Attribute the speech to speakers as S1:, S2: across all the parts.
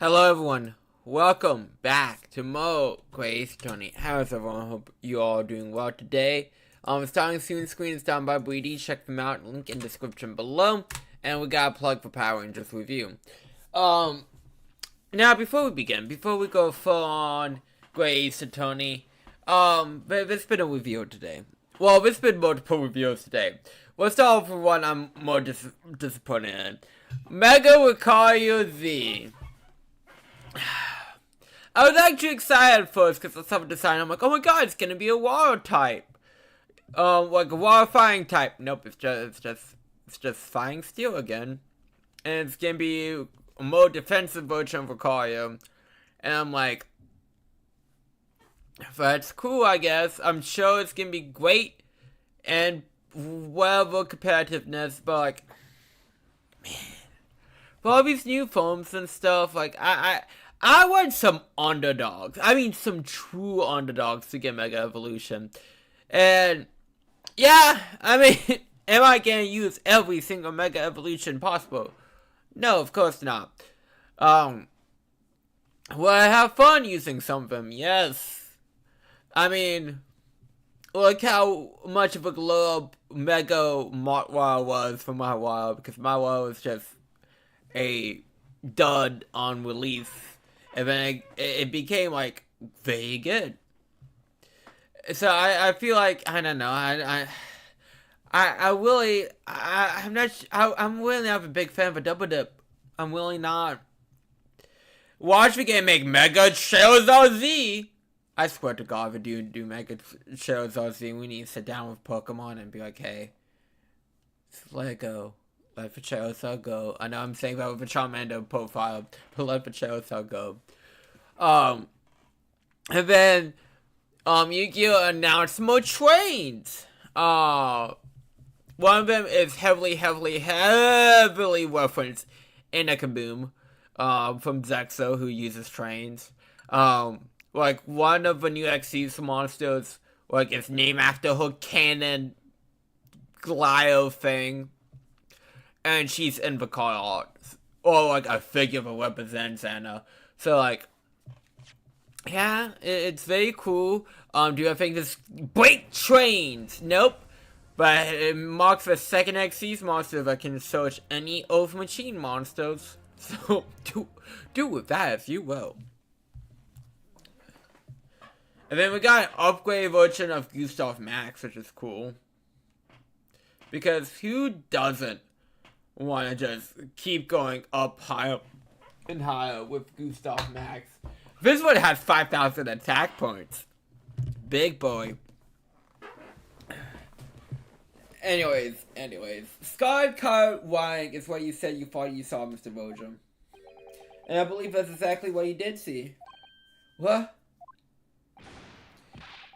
S1: Hello everyone, welcome back to Mo Grace Tony. How's everyone? Hope you all are doing well today. Starting soon, screen is down by Bleedy. Check them out, link in description below. And we got a plug for Power Rangers review. Now before we begin, before we go full on Grace to Tony, there's been a review today. Well, there's been multiple reviews today. Let's start off with one I'm more disappointed in. Mega Lucario Z. I was actually excited at first because I saw the design. I'm like, oh my god, it's gonna be a water type, like a water fighting type. Nope, it's just fighting steel again, and it's gonna be a more defensive version of Lucario. And I'm like, that's cool, I guess. I'm sure it's gonna be great and whatever competitiveness, but like, man, for all these new forms and stuff, like I want some underdogs. I mean, some true underdogs to get Mega Evolution. And, yeah, I mean, am I gonna use every single Mega Evolution possible? No, of course not. Will I have fun using some of them? Yes. I mean, look how much of a glow up Mega Motwa was for my while, because my while was just a dud on release. And then it became, like, very good. So I feel like, I don't know, I'm really not a big fan of a Double Dip. I'm really not. Watch me get make Mega Charizard Z. I swear to God, if we do Mega Charizard Z, we need to sit down with Pokemon and be like, hey, just let it go. Let the Charizard go. I know I'm saying that with a Charmander profile, but let the Charizard go. And then, Yu-Gi-Oh! Announced more trains. One of them is heavily referenced in a Kaboom, from Zexo, who uses trains. Like, one of the new XC's monsters, like, is named after her cannon Glio thing. And she's in the card art. Or, like, a figure that represents Anna. So, like, yeah, it's very cool. Do I think this break trains? Nope. But it marks the second XC's monster that can search any Earth Machine monsters. So, do with that as you will. And then we got an upgraded version of Gustav Max, which is cool. Because who doesn't want to just keep going up higher and higher with Gustav Max? This one has 5,000 attack points. Big boy. Anyways. Scarlet Card Wying is what you said you thought you saw, Mr. Roger. And I believe that's exactly what you did see. What?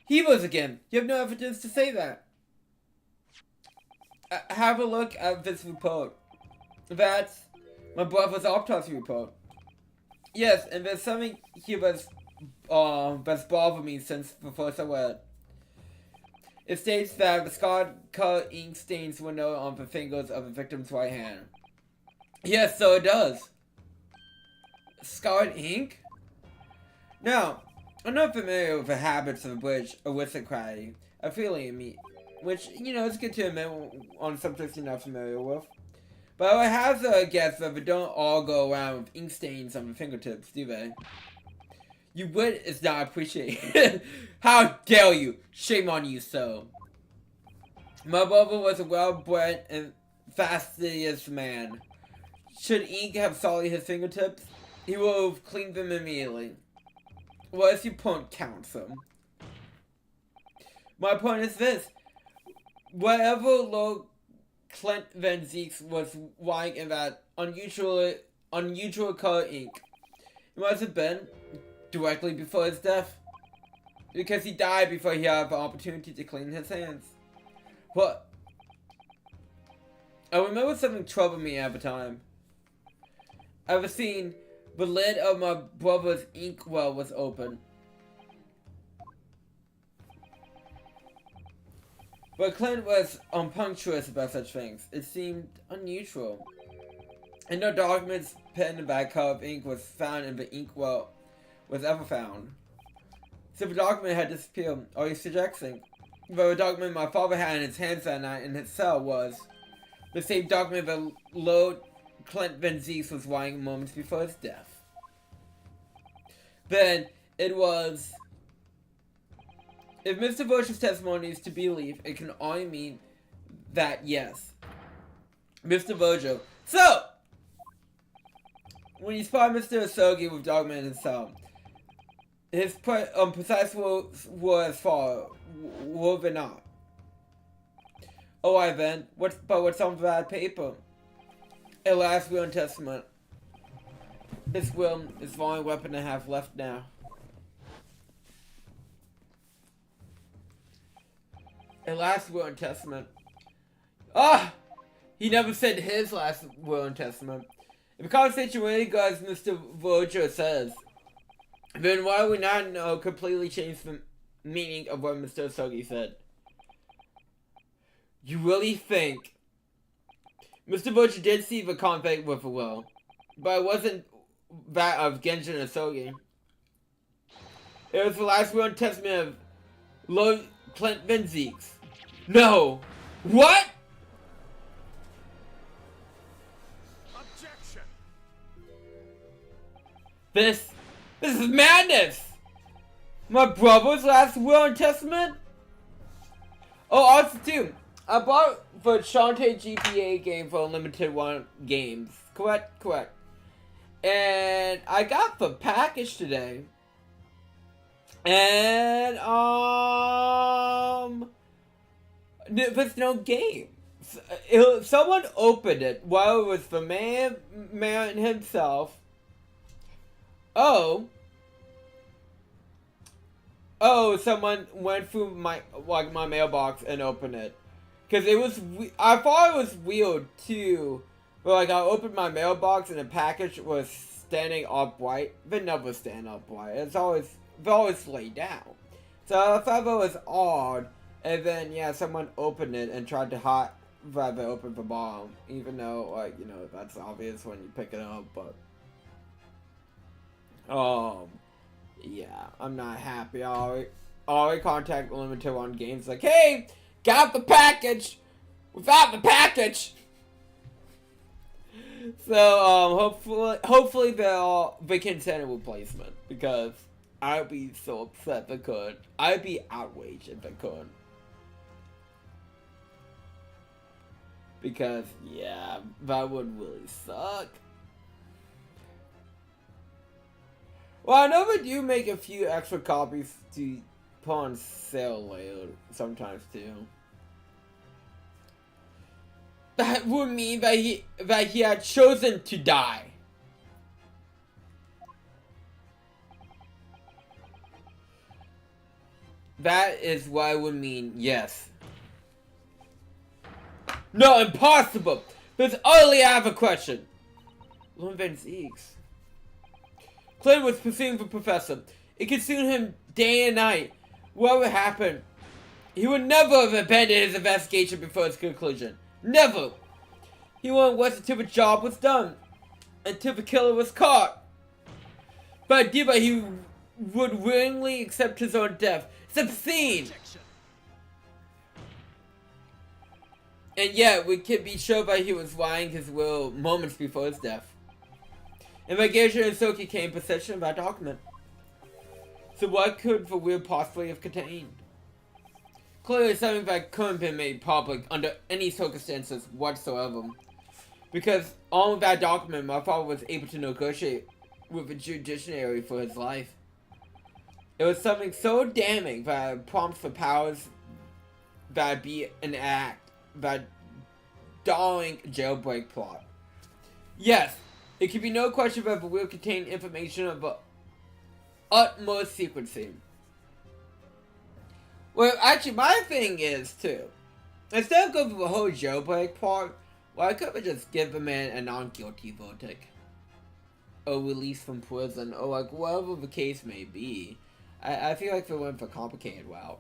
S1: Heroes again. You have no evidence to say that. Have a look at this report. That's my brother's autopsy report. Yes, and there's something here that's bothered me since the first I read it. It states that the scarred color ink stains were noted on the fingers of the victim's right hand. Yes, so it does. Scarred ink? Now, I'm not familiar with the habits of the British aristocracy, which, you know, it's good to admit on subjects you're not familiar with. But I would have to guess that they don't all go around with ink stains on the fingertips, do they? You would is not appreciated. How dare you? Shame on you, so. My brother was a well-bred and fastidious man. Should ink have sullied his fingertips, he would have cleaned them immediately. What is your point, counsel? My point is this. Whatever Lord Clint Van Zeeks was writing in that unusual color ink, it must have been directly before his death. Because he died before he had the opportunity to clean his hands. What? I remember something troubled me at the time. I was seeing the lid of my brother's ink well was open. But Clint was unpunctuous about such things. It seemed unusual. And no documents pen by color of ink was found in the inkwell was ever found. So the document had disappeared. Are you suggesting the document my father had in his hands that night in his cell was the same document that Lord Clint Van Zeeks was writing moments before his death? Then it was. If Mr. Virtue's testimony is to be believed, it can only mean that yes, Mr. Virgil. So, when you spot Mr. Asogi with document in his cell, his precise words were as follows, were they not? Oh, I then, what's on that paper? A last will and testament. This will is the only weapon I have left now. A last will and testament. Ah! He never said his last will and testament. If the conversation really goes, Mr. Virgil says, then why would we not know completely change the meaning of what Mr. Asogi said? You really think Mr. Virgil did see the conflict with the will, but it wasn't that of Genjin Asogi. It was the last will and testament of Lord Clint Van Zeeks. No! What?
S2: Objection.
S1: This is madness! My brother's last will and testament? Oh, also too, I bought the Shantae GPA game for Unlimited One Games. Correct. And I got the package today. And, there's no game. Someone opened it while it was the man himself. Oh, someone went through my mailbox and opened it. Cause it was, I thought it was weird too. But like I opened my mailbox and the package was standing upright. They never stand upright. It's always laid down. So I thought that was odd. And then yeah, someone opened it and tried to hide that they opened the bottom. Even though like, you know, that's obvious when you pick it up, but yeah, I'm not happy. I already contact Limited One Games like, hey, got the package without the package. So hopefully they can send a replacement, because I'd be so upset if they could. I'd be outraged if they could. Because yeah, that would really suck. Well, I know they do make a few extra copies to put on sale later, sometimes too. That would mean that he had chosen to die. That is what it would mean, yes. No, impossible! There's only I have a question. Lord Van Zeeks. Clint was pursuing the professor. It consumed him day and night. What would happen? He would never have abandoned his investigation before its conclusion. Never! He wouldn't wait until the job was done. Until the killer was caught. But I did that he would willingly accept his own death. It's obscene! And yet, we can be sure that he was writing his will moments before his death. Investigation and Soki came in possession of that document. So what could the will possibly have contained? Clearly something that couldn't be made public under any circumstances whatsoever. Because on that document, my father was able to negotiate with the judiciary for his life. It was something so damning that it prompts for powers that be an act, that darling jailbreak plot. Yes, it can be no question that the will contain information of the utmost secrecy. Well, actually, my thing is, too, instead of going through the whole jailbreak part, why couldn't we just give the man a non-guilty verdict? Or release from prison, or like, whatever the case may be. I feel like they went for a complicated route.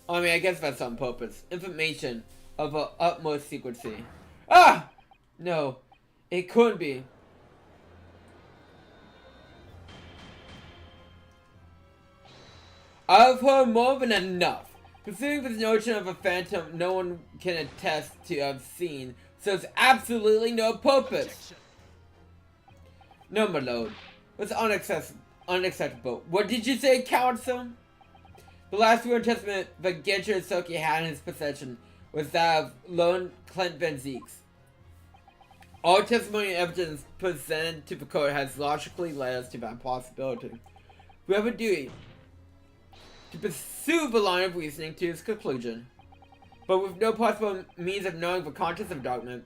S1: I mean, I guess that's on purpose. Information of the utmost secrecy. Ah! No. It could be. I've heard more than enough. Pursuing this notion of a phantom no one can attest to have seen serves absolutely no purpose. No, my lord. It's unacceptable. What did you say, counsel? The last written testament that Genshin Soki had in his possession was that of lone Clint Van Zeeks. All testimony and evidence presented to the court has logically led us to that possibility. We have a duty to pursue the line of reasoning to its conclusion. But with no possible means of knowing the contents of the document,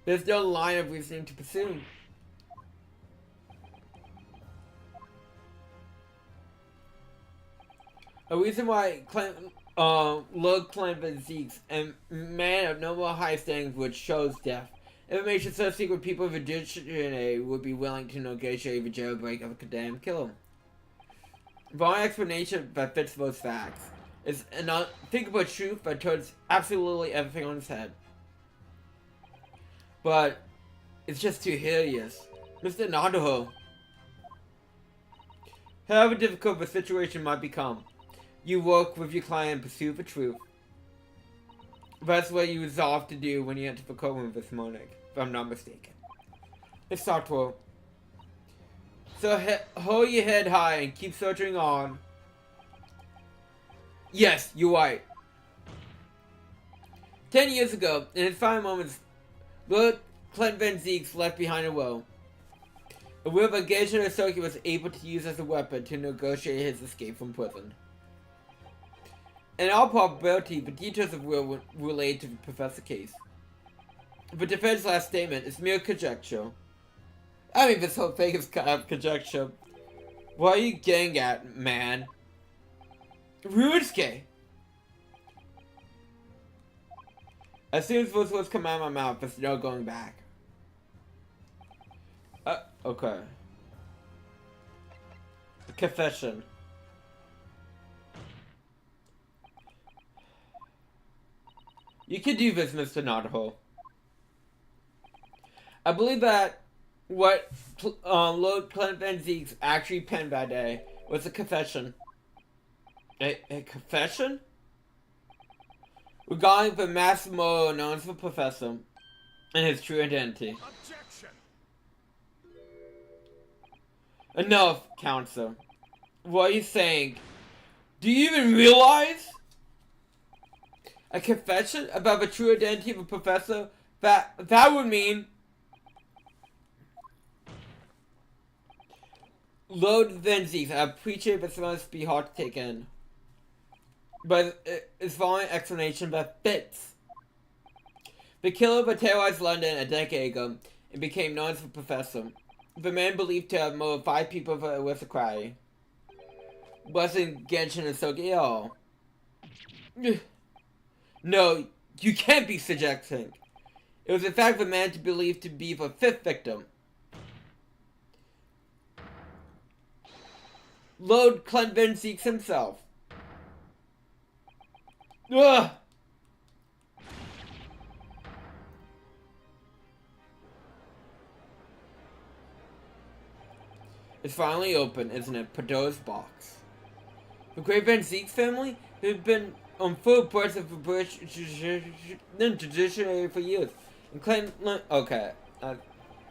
S1: there's no line of reasoning to pursue. A reason why Lord Clint Van Zeeks, a man of no more high standings, would shows death. Information so secret people of the judiciary would be willing to negotiate the jailbreak of a condemned killer. The only explanation that fits those facts is an unthinkable truth that turns absolutely everything on its head. But it's just too hideous. Mr. Nadaho. However difficult the situation might become, you work with your client and pursue the truth. That's what you resolved to do when you entered the courtroom this morning, if I'm not mistaken. It's thoughtful. So hold your head high and keep searching on. Yes, you're right. 10 years ago, in his final moments, Lord Clint Van Zeeks left behind a will. A will that Genshin Soki was able to use as a weapon to negotiate his escape from prison. In all probability, the details of the will relate to the Professor case. The defense's last statement is mere conjecture. I mean, this whole thing is kind of conjecture. What are you getting at, man? Rudesuke! As soon as those words come out of my mouth, there's no going back. Okay. A confession. You can do this, Mr. Nadaho. I believe that what Lord Clint Van Zeeks actually penned that day was a confession. A confession? Regarding the Massimo known as the Professor and his true identity. Objection. Enough, Counselor. What are you saying? Do you even realize? A confession about the true identity of a professor? That would mean Lord Van Zeeks, I appreciate this must be hard to take in. But it's following explanation that fits. The killer terrorized London a decade ago and became known as the Professor. The man believed to have murdered 5 people of the aristocracy. Wasn't Genshin and Soki at all. No, you can't be suggesting. It was in fact the man believed to be the 5th victim. Lord Clint Van Zeeks himself. Ugh! It's finally open, isn't it? Pado's box. The Great Van Zeeks family have been on full parts of the British judiciary for years. And claim, okay,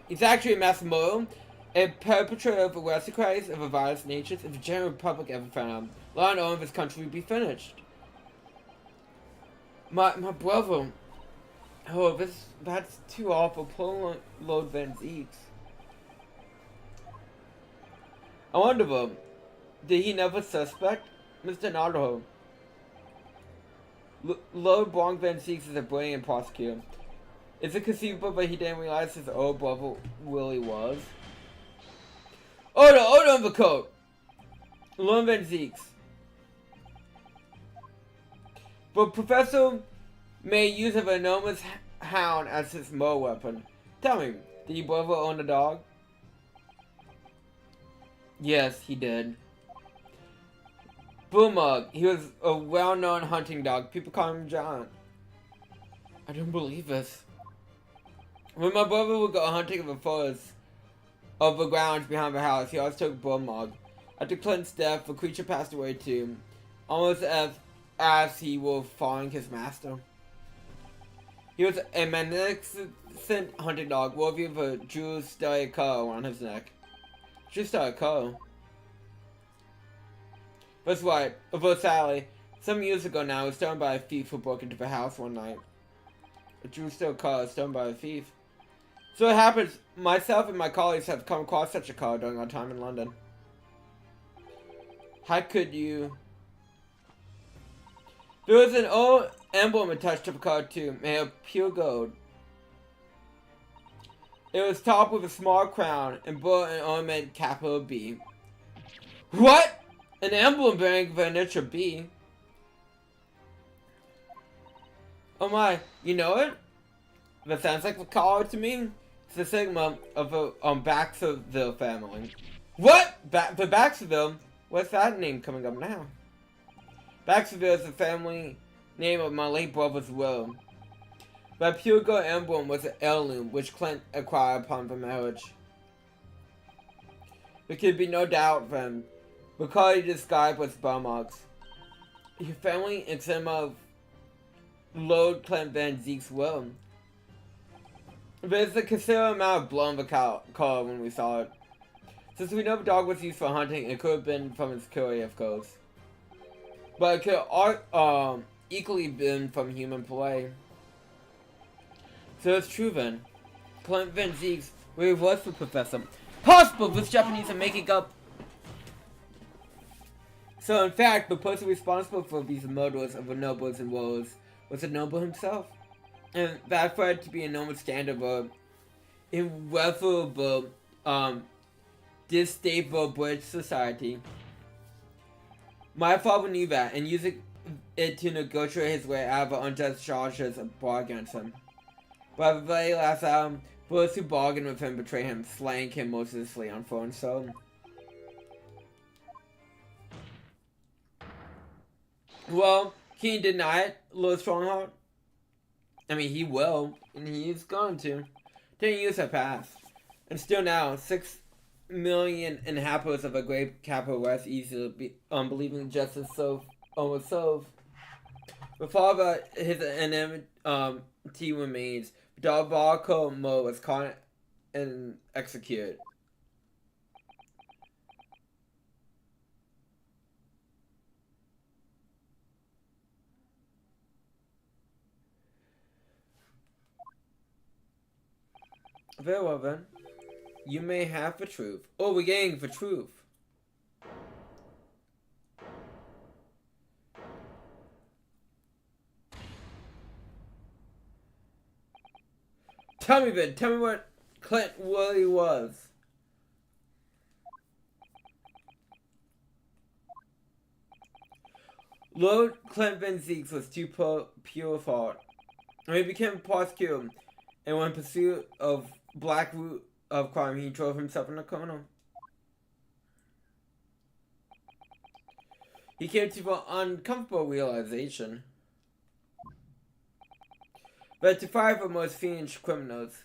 S1: he's actually a Massimo, a perpetrator of aristocracies of a violent natures. If the general public ever found out, law and order of this country would be finished. My brother. Oh, that's too awful. Poor Lord Van Zeeks. I wonder though, did he never suspect? Mr. Nadaho. Lord Blanc Van Zeeks is a brilliant prosecutor. Is it conceivable that he didn't realize his old brother really was? Order on the coat! Lord Van Zeeks. But Professor made use of an enormous hound as his murder weapon. Tell me, did your brother own a dog? Yes, he did. Boomug, he was a well-known hunting dog. People call him John. I don't believe this. When my brother would go hunting in the forest of the grounds behind the house, he always took a bull mug. After Clint's death, the creature passed away too, almost as he was following his master. He was a magnificent hunting dog, worthy of a Jew-style collar on his neck. Jew-style collar? That's right, but sadly, some years ago now, it was stolen by a thief who broke into the house one night. A Jew-style collar stolen by a thief. So it happens, myself and my colleagues have come across such a collar during our time in London. How could you... There was an old emblem attached to the collar too, made of pure gold. It was topped with a small crown and bore an ornamented capital B. What? An emblem bearing the initial B? Oh my, you know it? That sounds like the collar to me. It's the sigma of the Baxterville family. What? The Baxterville? What's that name coming up now? Baxterville is the family name of my late brother's will. That pure gold emblem was an heirloom which Clint acquired upon the marriage. There could be no doubt then. The color he described was Belmont's. Your family and some of Lord Clint Van Zeke's will. There's a considerable amount of blood on the collar when we saw it. Since we know the dog was used for hunting, it could have been from its curry, of course. But it could equally been from human play. So it's true then. Clint Van Zeke's where he was the professor. Possible this Japanese are making up. So in fact, the person responsible for these murders of the nobles and warriors was the noble himself. And that for it to be a normal standard of irreparable, distasteful British society. My father knew that and used it to negotiate his way out of the unjust charges brought against him. But at the very last hour, those who bargained with him betrayed him, slaying him mercilessly on foreign soil. Well, can you deny it, Lord Strongheart? I mean, he will, and he's going to. 10 years have passed, and still now, 6 million inhabitants of a great capital rest easily believing justice almost solved. But father, his enmity remains. Diabolical Mo was caught and executed. Very well then. You may have the truth. Oh, we're getting the truth. Tell me then, tell me what Clint really was. Lord Clint Van Zeeks was too pure of heart. When he became a prosecutor, and when in pursuit of black root of crime, he drove himself in a corner. He came to the uncomfortable realization that to fight the most fiendish criminals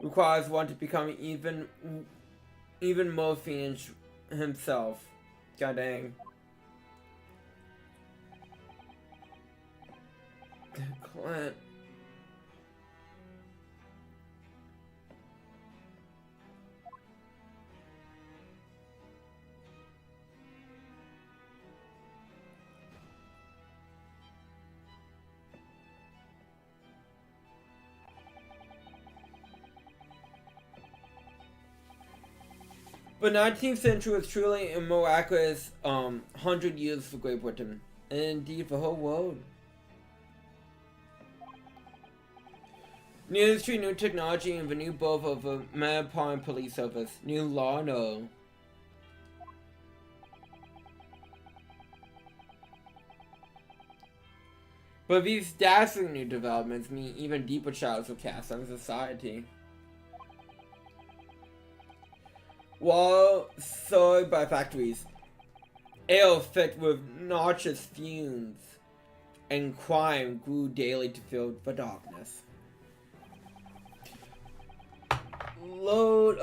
S1: requires one to become even more fiendish himself. God dang. Clint. But 19th century was truly a miraculous 100 years for Great Britain, and indeed the whole world. New history, new technology, and the new birth of the Metropolitan Police Service. New law and order. But these dazzling new developments mean even deeper shadows were cast on society. While soiled by factories, air thick with noxious fumes, and crime grew daily to fill the darkness. Lord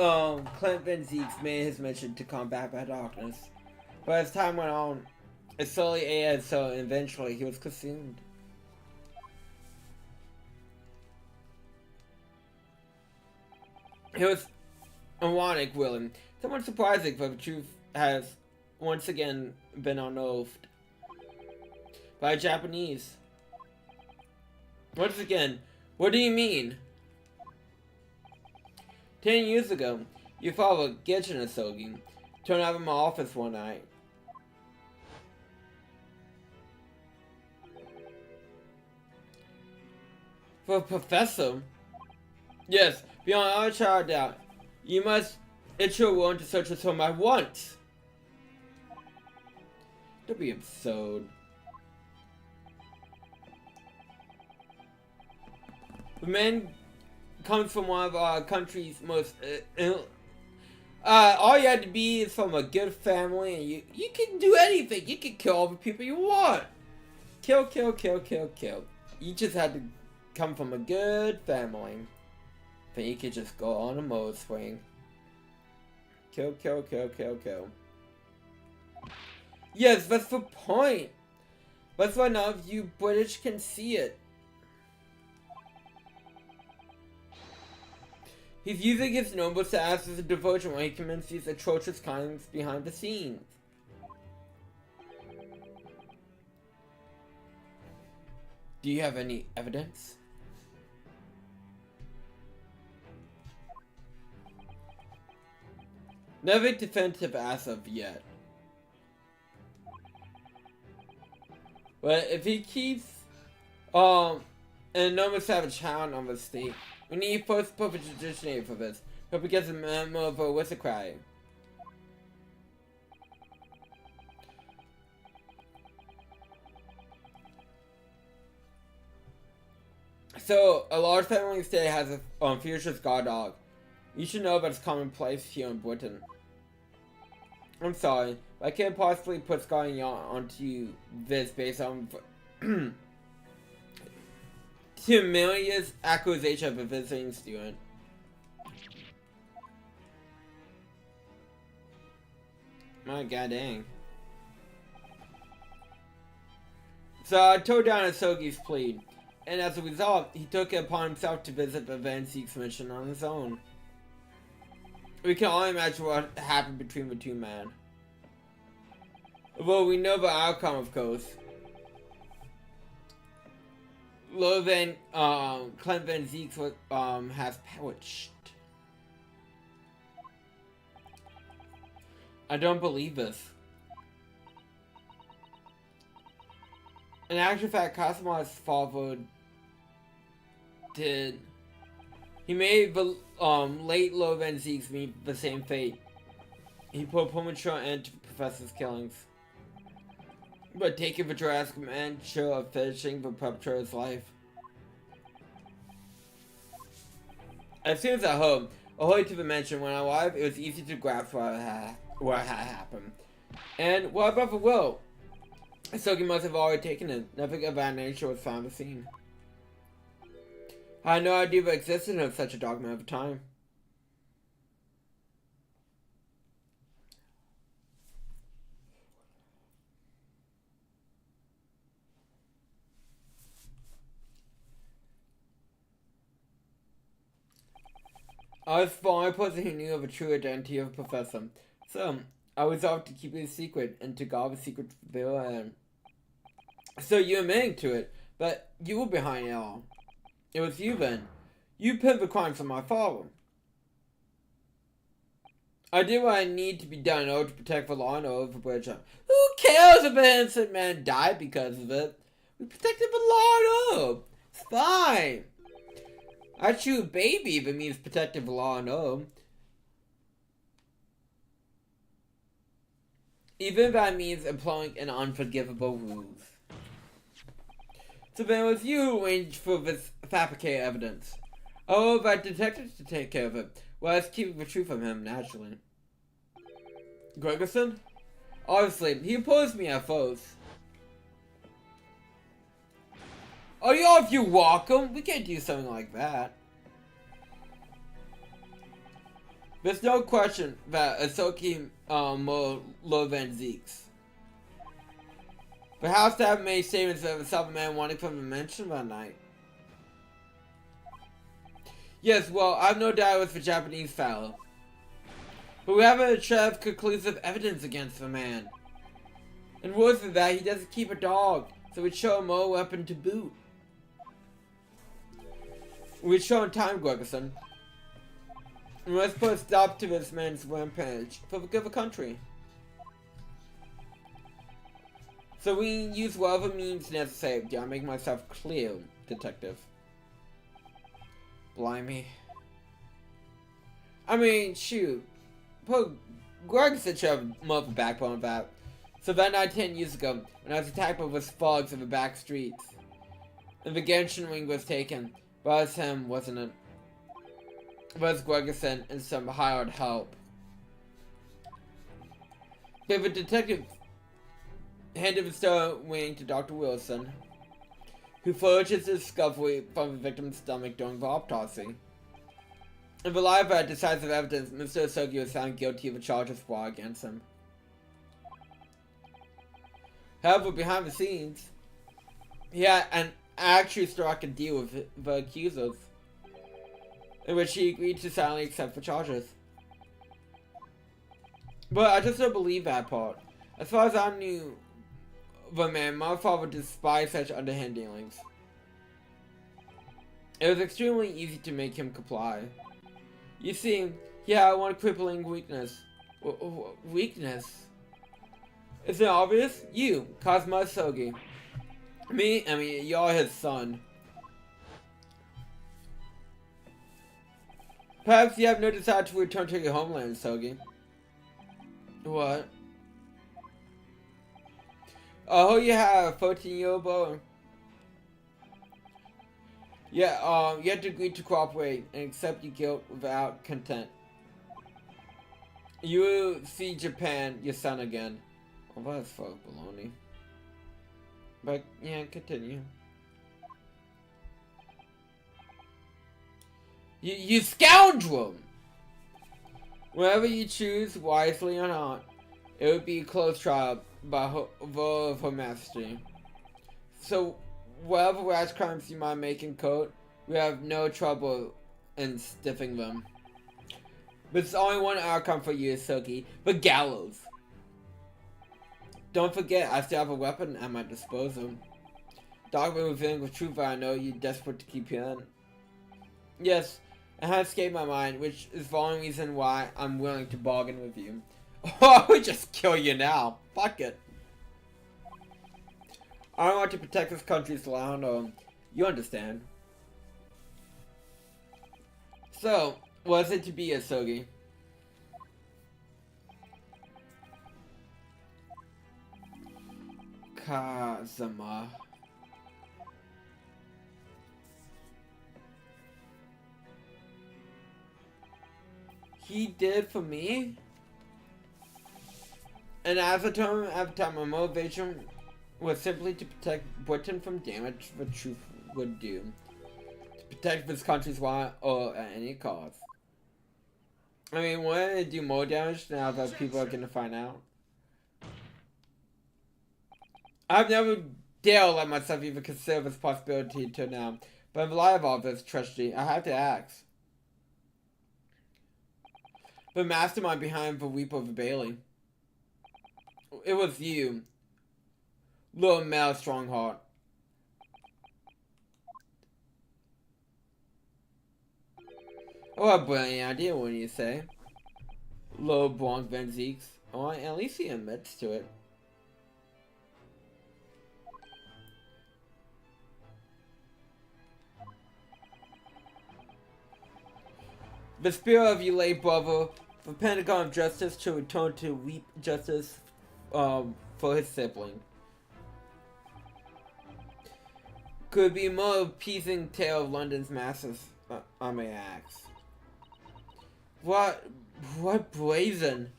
S1: Clint Van Zeeks made his mission to combat bad darkness. But as time went on, it slowly ate, so eventually he was consumed. It was ironic, William. Somewhat surprising, but the truth has once again been unearthed by Japanese. Once again, what do you mean? 10 years ago, your father, Genshin Asogi, turned out of my office one night. For a professor? Yes, beyond all shadow of doubt. You must issue a warrant to search his home at once. Don't be absurd. The man comes from one of our country's most all you had to be is from a good family, and you can do anything. You can kill all the people you want. Kill. You just had to come from a good family. Then you could just go on a mode swing. Kill. Yes, that's the point. That's why none of you British can see it. He's using his noble status as a diversion when he commits these atrocious crimes behind the scenes. Do you have any evidence? Nothing definitive as of yet. But if he keeps an enormous savage hound on the state, we need first perfect tradition for this. Hope he gets a member of a aristocrat. So, a large family estate has a fierce guard dog. You should know that's commonplace here in Britain. I'm sorry, but I can't possibly put Scotland onto this based on humilious accusation of a visiting student. My god dang. So I tore down Asogi's plea, and as a result, he took it upon himself to visit the Van Zeek's mission on his own. We can only imagine what happened between the two men. Well, we know the outcome, of course. Clint Van Zeeks has perished. I don't believe this. In actual fact, Cosmo's father did. He made the late Lord Van Zeeks meet the same fate. He put a premature end to the professor's killings. But taking the drastic measure of finishing the perpetrator's life. As soon as I home, ahoy to the mansion, when I arrived, it was easy to grasp what had happened. And what about the will? Asogi must have already taken it. Nothing of that nature was found at the scene. I had no idea the existence of such a document at the time. I was the only person who knew of the true identity of the professor, so I resolved to keep it a secret and to guard the secret for their own. So you admitting to it, but you were behind it all. It was you then. You pinned the crimes on my father. I did what I need to be done in order to protect the law and order of the British. Who cares if an innocent man died because of it? We protected the law and order. It's fine. I shoot a baby if it means protecting the law and order. Even if that means employing an unforgivable rules. So then it was you who arranged for this fabricated evidence. Oh, but detectives to take care of it. Well, let's keep the truth from him, naturally. Gregerson? Obviously, he opposed me at first. Are you off your welcome? We can't do something like that. There's no question that Ahsoka more low than Zeke's. Perhaps that made statements of a Superman wanting from the dimension that night. Yes, well, I've no doubt it was the Japanese fellow. But we haven't have conclusive evidence against the man. And worse than that, he doesn't keep a dog, so we'd show him a weapon to boot. We'd show him time, Gregerson. And let's put a stop to this man's rampage for the good of the country. So we use whatever means necessary to make myself clear, Detective. Blimey. I mean, shoot. Gregerson should have more of a backbone of that. So that night 10 years ago, when I was attacked by those thugs in the back streets, and the Genshin ring was taken, but it was him, wasn't it? It was Gregerson and some hired help. But the detective handed the stone wing to Dr. Wilson, who forged his discovery from the victim's stomach during the autopsy. In the light of that decisive evidence, Mr. Ahsoka was found guilty of the charges brought against him. However, behind the scenes, he had actually struck a deal with the accusers, in which he agreed to silently accept the charges. But I just don't believe that part. As far as I knew, the man, my father despised such underhand dealings. It was extremely easy to make him comply. You see, he had one crippling weakness. Weakness? Is it obvious? You, Cosmo Ahsoka. Me? I mean, you're his son. Perhaps you have no desire to return to your homeland, Ahsoka. What? Oh, you have a 14-year-old boy. Yeah, you have to agree to cooperate and accept your guilt without content. You will see Japan, your son, again. Oh, that's fuck baloney. But, yeah, continue. You scoundrel! Whenever you choose, wisely or not, it would be a close trial by vote of Her Majesty. So, whatever rash crimes you might make in court, we have no trouble in stiffing them. But there's only one outcome for you, Ahsoka, the gallows. Don't forget, I still have a weapon at my disposal. Document revealing the truth I know you're desperate to keep hidden. Yes, it has escaped my mind, which is the only reason why I'm willing to bargain with you. Oh, I would just kill you now. Fuck it. I want to protect this country's land, you understand. So, what's it to be, Ahsoka? Kazama. He did for me? And as a term, at the time, my motivation was simply to protect Britain from damage the truth would do. To protect this country's life or at any cost. I mean, wouldn't it do more damage now that people are gonna find out? I've never dare let myself even consider this possibility until now. But in the light of all this tragedy, I have to ask. The mastermind behind the Weep of the Bailey. It was you. Little Mel Strongheart. Oh, a brilliant idea, wouldn't you say? Little Blanc Van Zeeks. Oh, at least he admits to it. The spirit of you late brother, the Pentagon of Justice, to return to Weep Justice for his sibling. Could be a more appeasing tale of London's masses, I may ask. What brazen?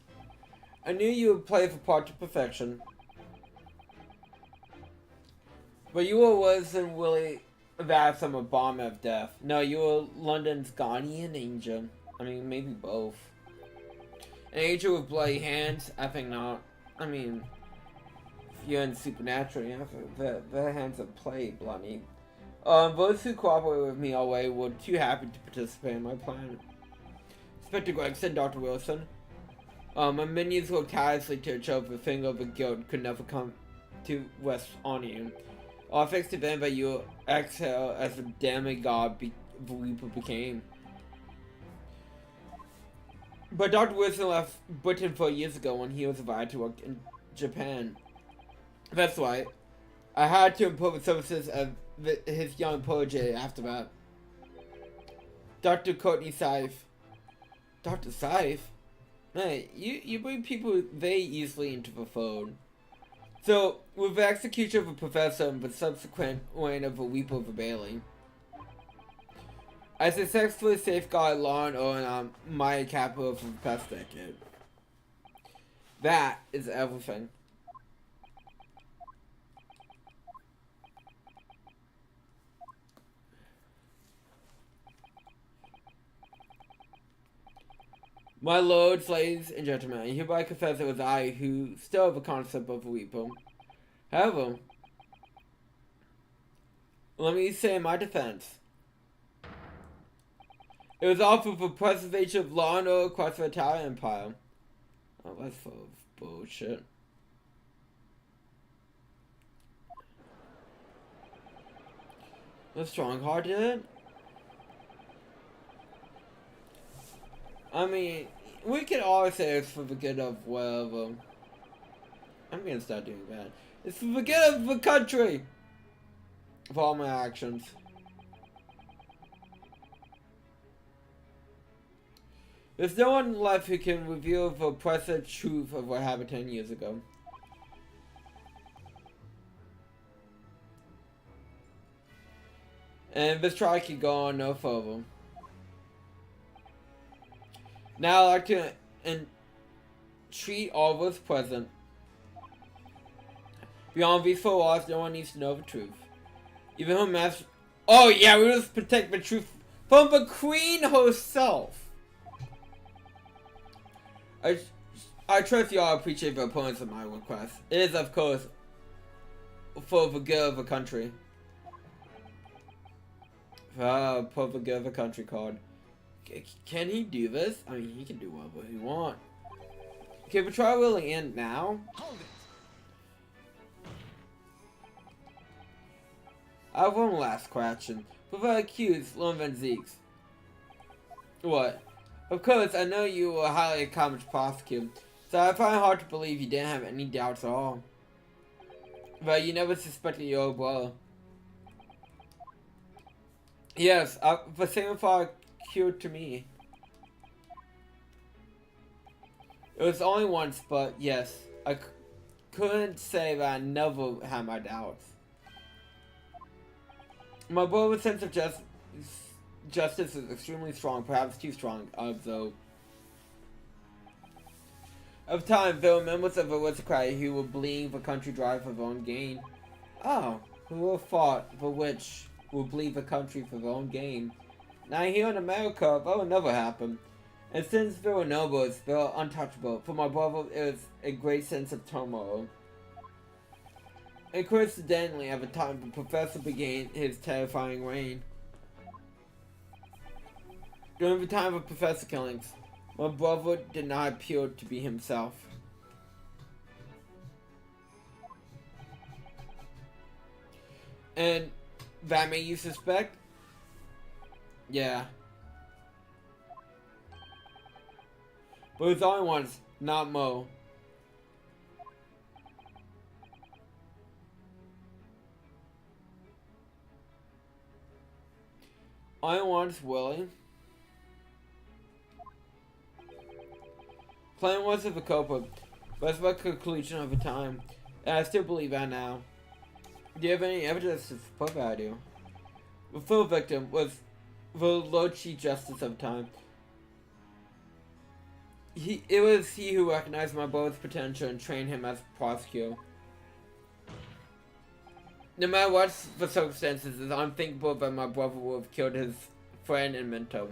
S1: I knew you would play the part to perfection. But you wasn't really that from a bomb of death. No, you were London's guardian angel. I mean, maybe both. An angel with bloody hands? I think not. I mean, if you're in Supernatural, yeah, their hands are pretty bloody. Those who cooperate with me already were too happy to participate in my plan. Inspector Gregson, Dr. Wilson. My minions will tirelessly to each other, the finger of the guild could never come to rest on you. I'll fix the event that you exhale as the damning god the Reaper became. But Dr. Wilson left Britain 4 years ago when he was invited to work in Japan. That's right. I had to improve the services of his young protege after that. Dr. Courtney Scythe. Dr. Scythe? Hey, you bring people very easily into the fold. So, with the execution of a professor and the subsequent reign of a Reaper of Bailey, I successfully safeguarded law and order in my capital for the past decade. That is everything. My lords, ladies, and gentlemen, I hereby confess it was I who stole the concept of a Reaper. However, let me say in my defense, it was all for the preservation of law and order across the entire empire. Oh, that's full of bullshit. The Stronghearted? I mean, we can always say it's for the good of whatever. I'm gonna start doing that. It's for the good of the country! For all my actions. There's no one left who can reveal the oppressive truth of what happened 10 years ago. And this trial can go on no further. Now I'd like to entreat all those present. Beyond these four laws, no one needs to know the truth. Even her master. Oh yeah, we must protect the truth from the Queen herself. I trust you all appreciate the opponents of my request. It is, of course, for the good of the country. For the good of the country card. Can he do this? I mean, he can do whatever he wants. Okay, the trial will end now. Hold it. I have one last question. For the accused, Lone Van Zeeks. What? Of course, I know you were a highly accomplished prosecutor, so I find it hard to believe you didn't have any doubts at all. But you never suspected your old brother. Yes, the same thought occurred to me. It was only once, but yes, I couldn't say that I never had my doubts. My brother's sense of justice is extremely strong, perhaps too strong, though. Of time, there were members of the aristocrat who were bleeding the country dry for their own gain. Oh, who would have thought the rich would bleed the country for their own gain? Now here in America, that would never happen. And since there were nobles, they were untouchable. For my brother, it was a great sense of turmoil. And coincidentally, at the time the professor began his terrifying reign. During the time of professor killings, my brother did not appear to be himself. And that made you suspect? Yeah. But it's only once, not Mo. Only once, Willie. Plan was of the culprit, but that's my conclusion of the time, and I still believe that now. Do you have any evidence to support that idea? The full victim was the Lord Chief Justice of the time. It was he who recognized my brother's potential and trained him as a prosecutor. No matter what the circumstances, it's unthinkable that my brother would have killed his friend and mentor.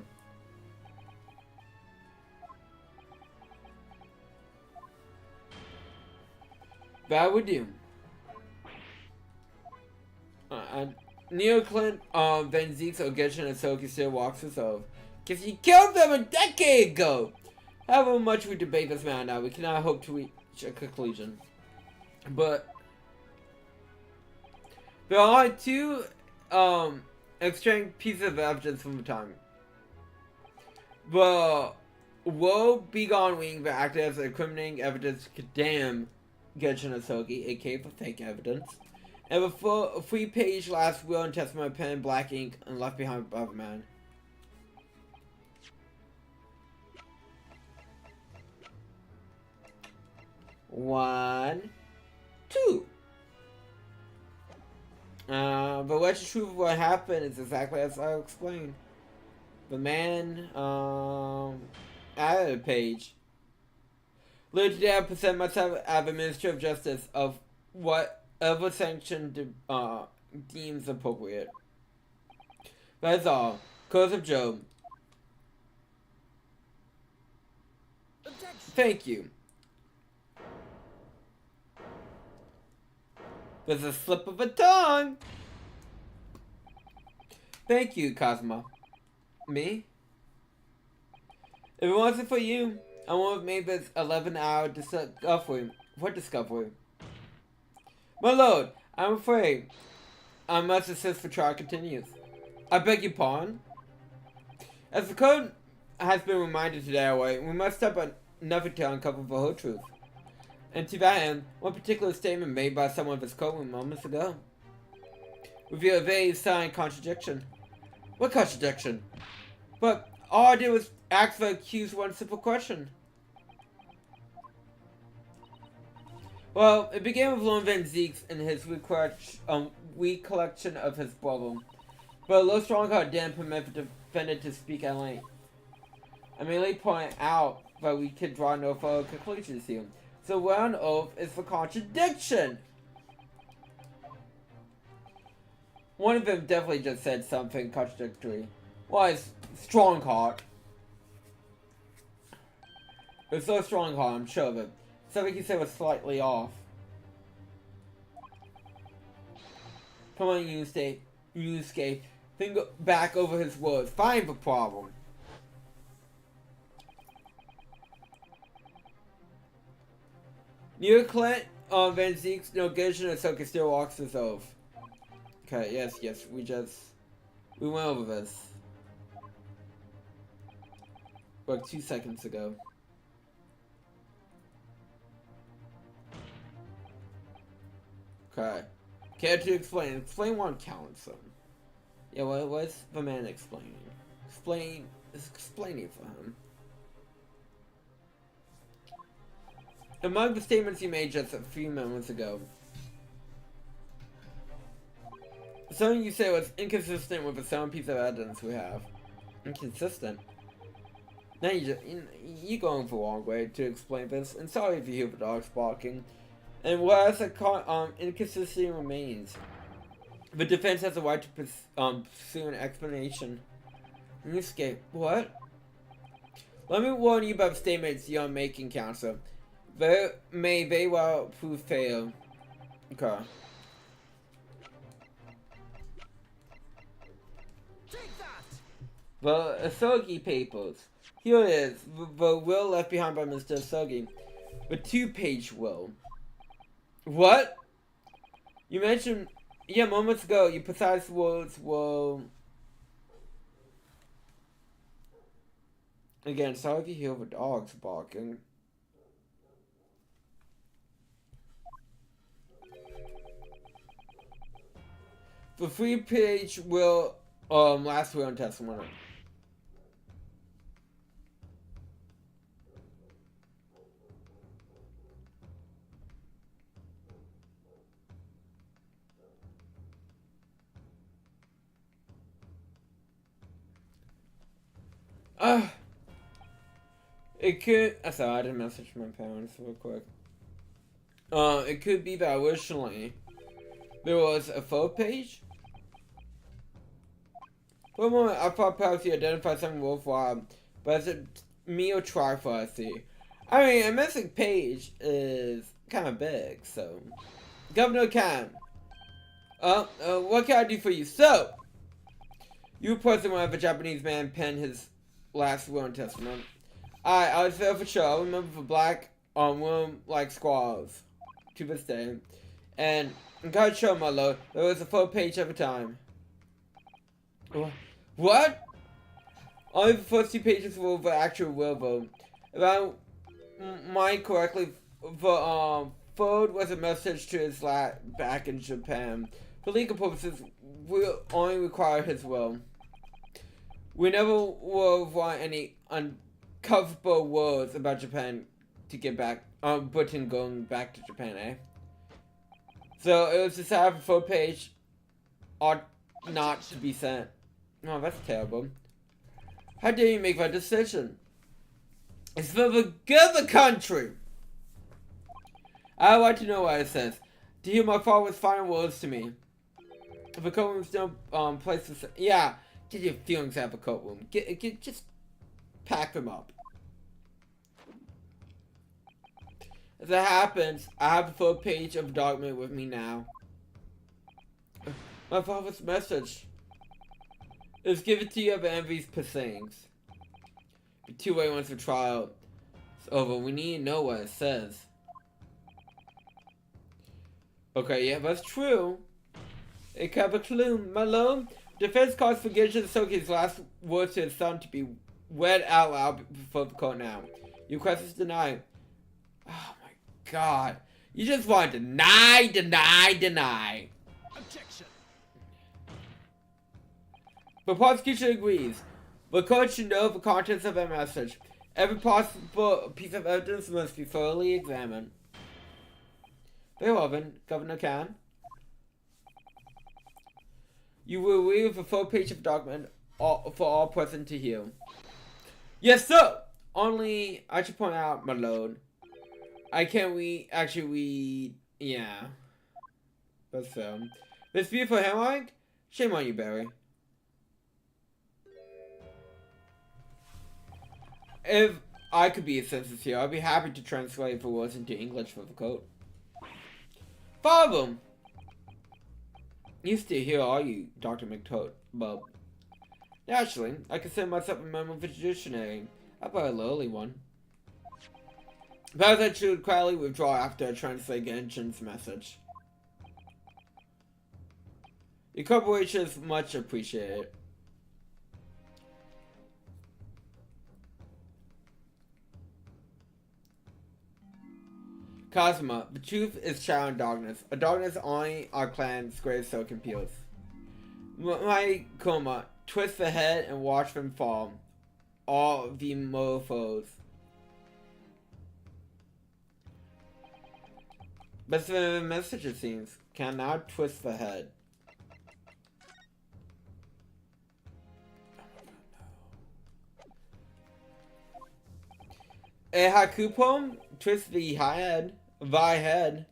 S1: That would do. Neo Clint, Van Zeke's Ogechi and Soki still walks us off. Cause he killed them a decade ago! However much we debate this matter now, we cannot hope to reach a conclusion. But there are two, extreme pieces of evidence from the time. The Woe Begone Wing that acted as incriminating evidence to condemn Genshin Asogi, aka for fake evidence. And a 3-page last will and testament pen in black ink and left behind by the man. One, two. But what's the truth of what happened is exactly as I explained. The man, added a page. Later today I present myself as the Minister of Justice of whatever sanction deems appropriate. That is all. Close of Job. Thank you. There's a slip of a tongue. Thank you, Cosmo. Me? If it wasn't for you, I won't have made this 11-hour discovery. What discovery? My lord, I'm afraid I must assist the trial continues. I beg your pardon? As the code has been reminded today, we must step on nothing to uncover the whole truth. And to that end, one particular statement made by someone of his courtroom moments ago revealed a very silent contradiction. What contradiction? But all I did was ask the accused one simple question. Well, it began with Lone Van Zeeks and his recollection of his brother. But a low stronghold didn't permit the defendant to speak at length. I merely pointed out that we could draw no further conclusions here. So what on earth is the contradiction? One of them definitely just said something contradictory. Why, it's Strongheart. It's so Strongheart, I'm sure of it. Something he said was slightly off. Come on, Yusuke. Think back over his words. Find the problem. Near Clint, Van Zeke's no Genshin and Soka still walks us off. Okay, yes, we went over this. Like 2 seconds ago. Okay. Care to explain? Explain what counts them. Yeah, what's the man explaining? Explaining for him. Among the statements you made just a few moments ago, something you said was inconsistent with the sound piece of evidence we have. Inconsistent? Now you're going for a long way to explain this, and sorry if you hear the dogs barking. And whereas the inconsistency remains, the defense has the right to pursue an explanation. Escape. What? Let me warn you about the statements you're making, Counselor. They may very well prove fail. Okay. The Asogi papers. Here it is. The will left behind by Mr. Asogi. The 2-page will. What? You mentioned... Yeah, moments ago, your precise words were... Again, sorry if you hear the dogs barking. The 3-page will... last will and testimony. It could... Sorry, I didn't message my parents real quick. It could be that originally there was a 4-page. For a moment, I thought perhaps you identified something worthwhile, but is it me or try for I see? I mean, a missing page is kind of big, so. Governor Khan. What can I do for you? So, you personally have a Japanese man pen his last will and testament. I was there for sure. I remember for black room like squaws to this day. And God show my lord, there was a full page every time. What? Only the first 2 pages were the actual will vote. If I mind correctly, the third was a message to his back in Japan. For legal purposes, we only require his will. We never will want any uncomfortable words about Japan to get back, Britain going back to Japan, eh? So it was decided for 4th page ought not to be sent. Oh, that's terrible. How dare you make that decision? It's for the good of the country. I would like to know what it says. To hear my father's final words to me. If a coat room's no place to say, yeah, get your feelings out of a coat room. Just pack them up. As it happens, I have the full page of the document with me now. My father's message. It was given to you of envy's proceedings. But too late once the trial is over. We need to know what it says. Okay, yeah, that's true. It can have a clue, my lord. Defense calls for Genshin Soki's last words to his son to be read out loud before the court now. Your request is denied. Oh my god. You just want to deny.
S2: Objection.
S1: The prosecution agrees. The court should know the contents of their message. Every possible piece of evidence must be thoroughly examined. Very well then, Governor Khan. You will read the full page of document for all present to hear. Yes, sir! Only, I should point out, my lord, I can't actually read, yeah. That's this beautiful handwriting? Shame on you, Barry. If I could be a census here, I'd be happy to translate the words into English for the coat. Follow them! You still here, are you, Dr. McToad? Bub. Naturally, I consider myself a member of the judiciary. How about a lowly one? Perhaps I should quietly withdraw after I translate Genshin's message. Your cooperation is much appreciated. Cosma, the truth is shrouded in darkness. A darkness only our clan's greatest soul can pierce. My Koma, twist the head and watch them fall. All the mofos. But the message it seems can now twist the head. A haiku poem? Twist the head. Thy head.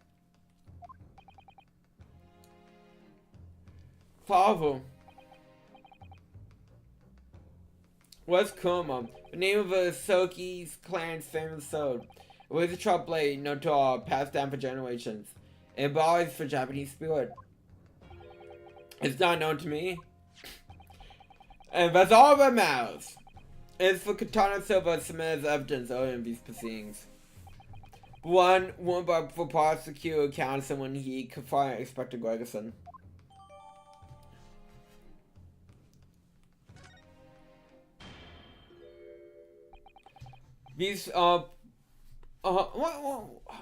S1: Father. What's Kuma? The name of a Soki's clan's famous sword. It was a sharp blade, known to all, passed down for generations. It embodies the Japanese spirit. It's not known to me. And that's all that matters. It's for Katana Silva submitted as evidence of these proceedings. One by for prosecutor counts someone he could find Inspector Gregerson. These oh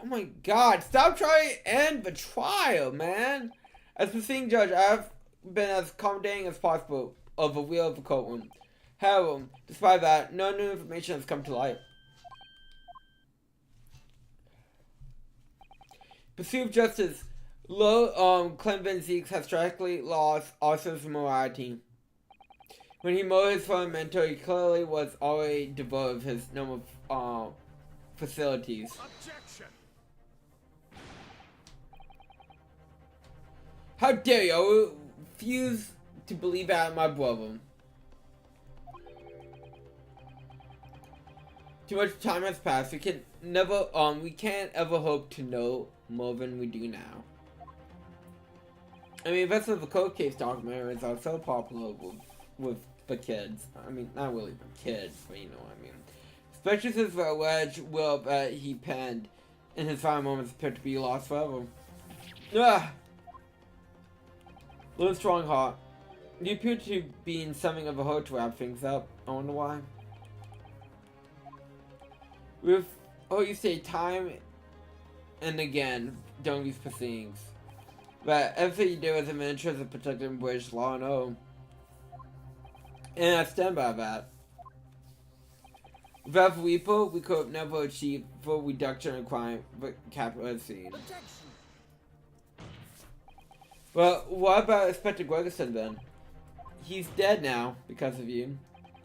S1: my god, stop trying to end the trial, man! As the sitting judge, I've been as accommodating as possible of the wheel of the courtroom. However, despite that, no new information has come to light. Pursuit of justice, Clem Van Zeeks has tragically lost Arthur's morality. When he mowed his former mentor, he clearly was already devoid of his number of facilities.
S2: Objection.
S1: How dare you! I refuse to believe that my brother. too much time has passed. We can never, we can't ever hope to know more than we do now. I mean, that's what the Cold Case documentaries are so popular with the kids. I mean, not really the kids, but you know what I mean. Especially since the alleged will that he penned in his final moments appear to be lost forever. Ah! Little strong heart. You appear to be in something of a hurry to wrap things up. I wonder why. With, you say time and again during these proceedings. But everything you do is in the interest of protecting British law and order. And I stand by that. Without Reaper, we could have never achieved full reduction in crime, but capital has seen. Well, what about Inspector Gregerson then? He's dead now, because of you.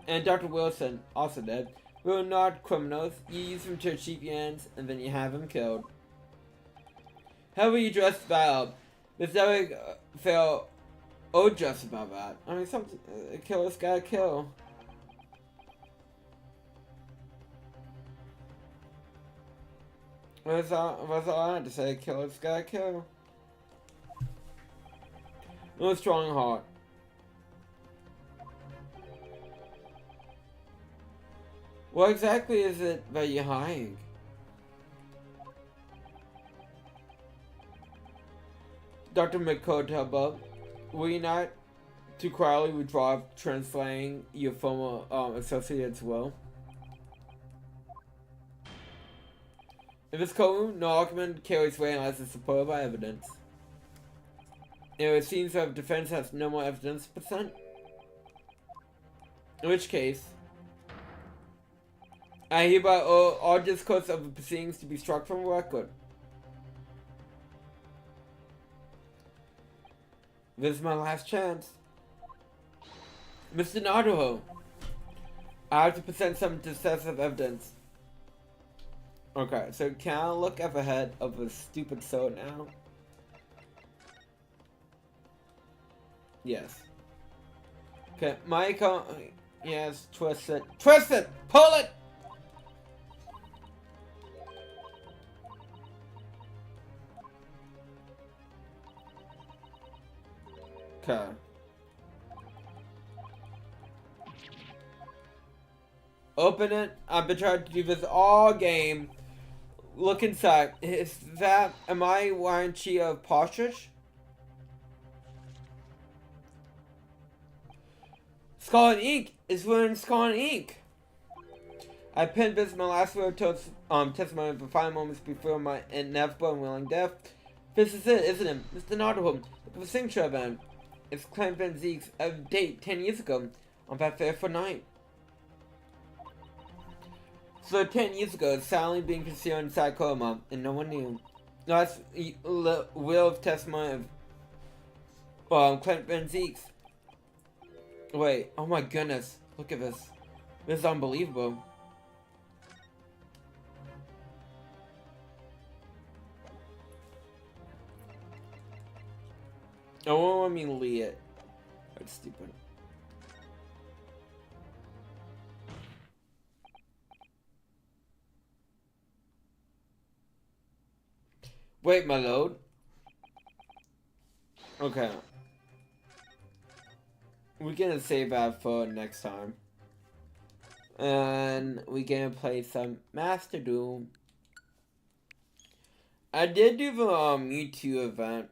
S1: And Dr. Wilson, also dead. We're not criminals. You use him to achieve your ends, and then you have him killed. However you dress that up, there's nothing fair or just about that. I mean, something, a killer's gotta kill. That's all I had to say. A killer's gotta kill. No strong heart. What exactly is it that you're hiding? Dr. McCoy, were you not too quietly withdraw translating your former associate as well? In this courtroom, no argument carries weight unless it's supported by evidence. It seems that the defense has no more evidence to present. In which case, I hereby all discourse of the proceedings to be struck from record. This is my last chance. Mr. Nadaho, I have to present some decisive evidence. Okay, so can I look at the head of a stupid sword now? Yes. Okay, Michael. Yes, twist it. Twist it! Pull it! Okay. Open it. I've been trying to do this all game. Look inside. Is that... Am I warranty of partridge? Skull and Ink is wearing Skull and Ink. I pinned this in my last word testimony for 5 moments before my inevitable and willing death. This is it, isn't it? Mr. Nottingham, look at the signature event. It's Clem Van Zeke's date 10 years ago on that fateful night. So 10 years ago, it's silently being concealed inside coma, and no one knew. Last will of testimony of Clem Van Zeke's. Wait, oh my goodness, look at this. This is unbelievable. I won't let me lead it. That's stupid. Wait, my load. Okay. We're gonna save that for next time. And we're gonna play some Master Duel. I did do the YouTube event.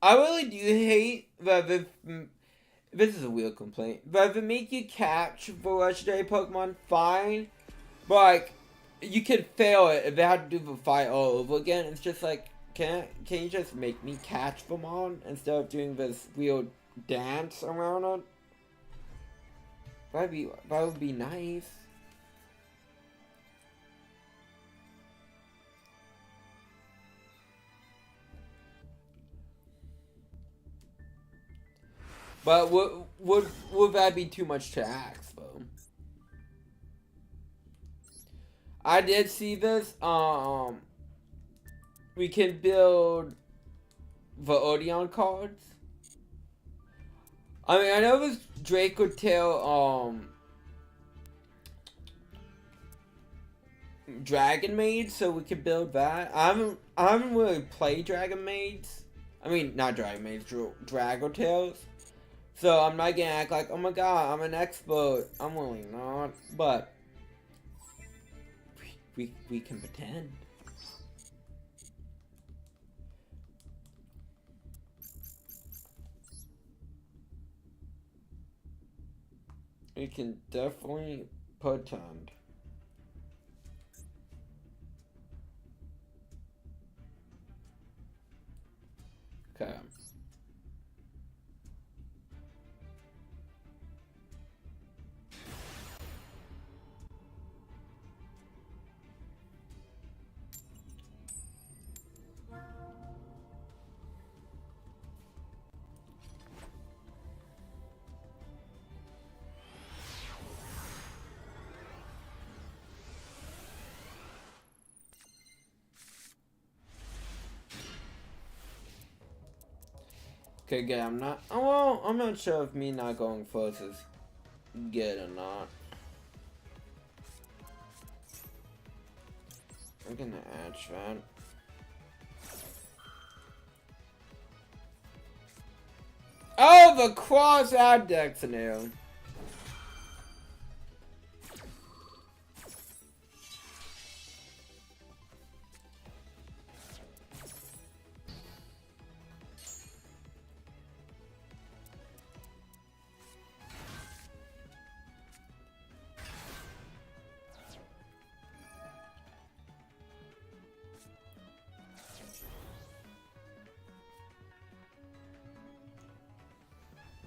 S1: I really do hate that this is a real complaint. But if it make you catch for legendary Pokemon, fine. But like, you could fail it if they had to do the fight all over again. It's just like, can you just make me catch them on instead of doing this weird dance around it? That would be nice. But would that be too much to ask, though? I did see this. We can build the Odeon cards. I mean, I know this Draco Tail, Dragon Maid, so we could build that. I haven't really played Dragon Maids. I mean, not Dragon Maids, Dragon Tales. So I'm not gonna act like, oh my god, I'm an expert. I'm really not. But we can pretend. We can definitely pretend. Okay. Okay, good. I'm not sure if me not going first is good or not. I'm gonna add that. Oh, the cross ad decks now.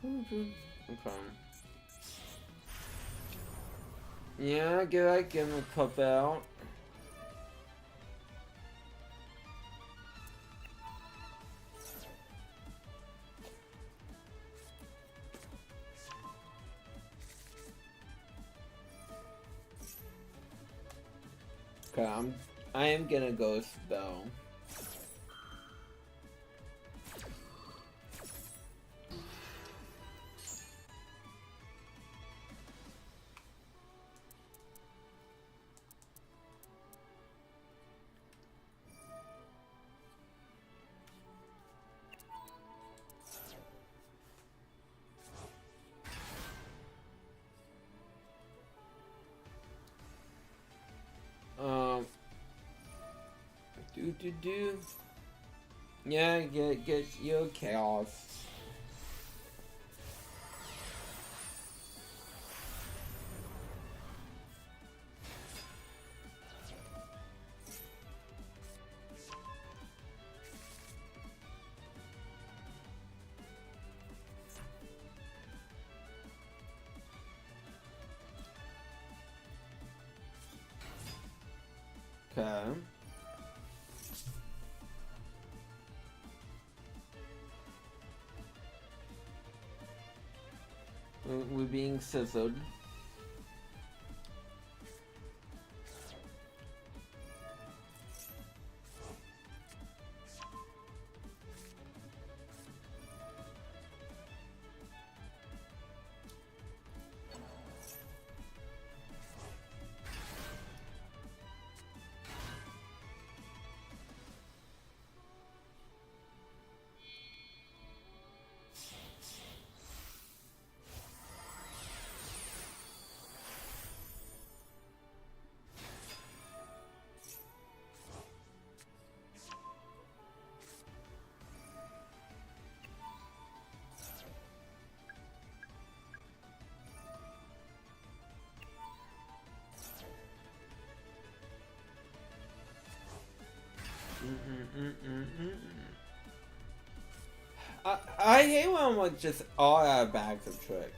S1: Okay. Yeah, good. I give him a pop out. Okay, I am gonna go spell. Do. Yeah, get your chaos. Okay. We're being sizzled. I hate when I'm like just all out of bags of tricks.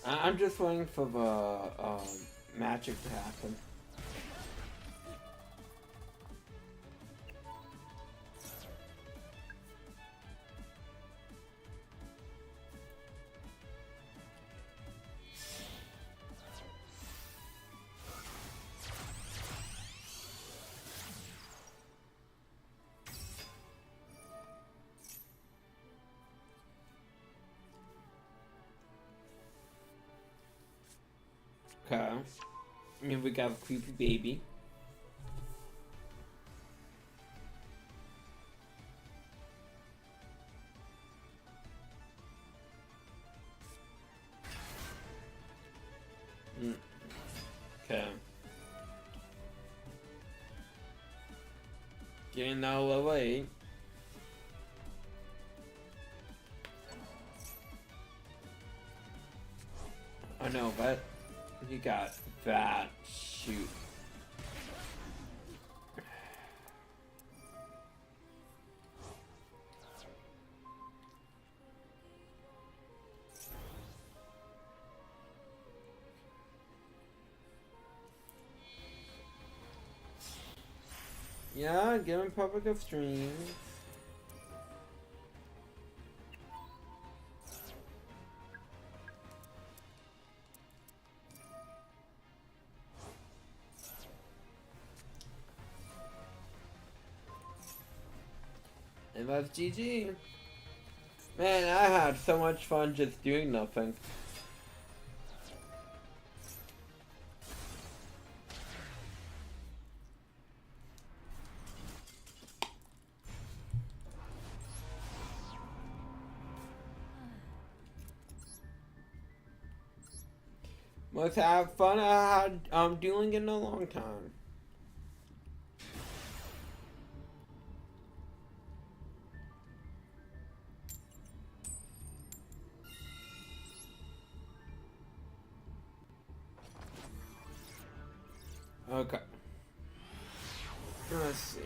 S1: I'm just waiting for the magic to happen. Okay. And we got a creepy baby. Okay. Getting now level 8. I know, but you got that. Shoot. Yeah, give him public of streams. And that's GG. Man, I had so much fun just doing nothing. Most have fun I had dueling in a long time. Okay. Let's see.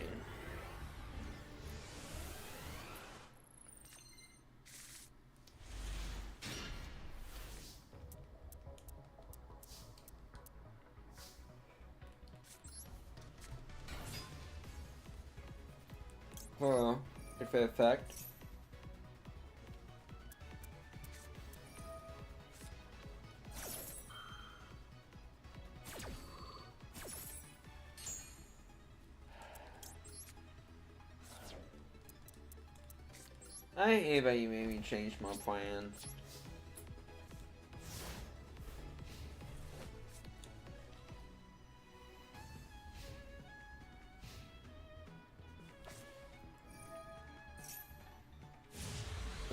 S1: Hello. If it effect. I hate that you made me change my plans.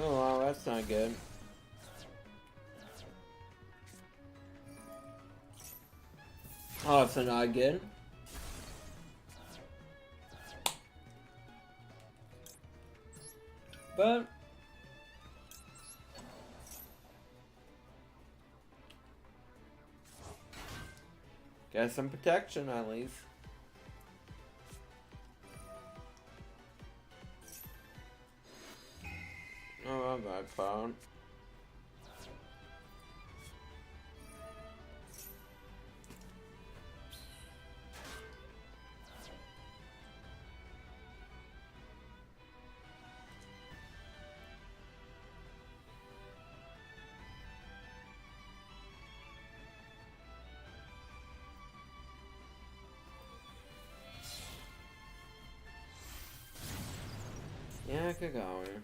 S1: Oh wow, that's not good. Oh, it's not good. But get some protection at least. Oh, I'm bad phone. Yeah, I could go here.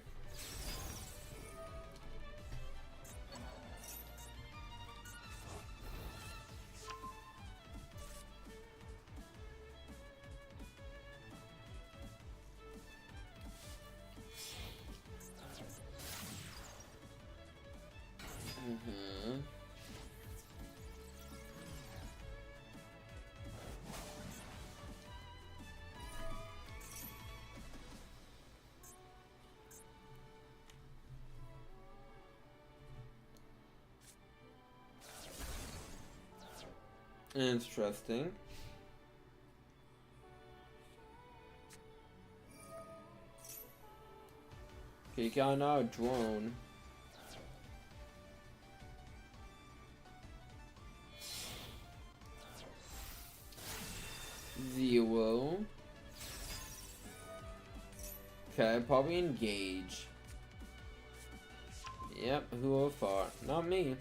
S1: Interesting. Okay, got now a drone. Zero. Okay, probably engage. Yep, who would have thought? Not me.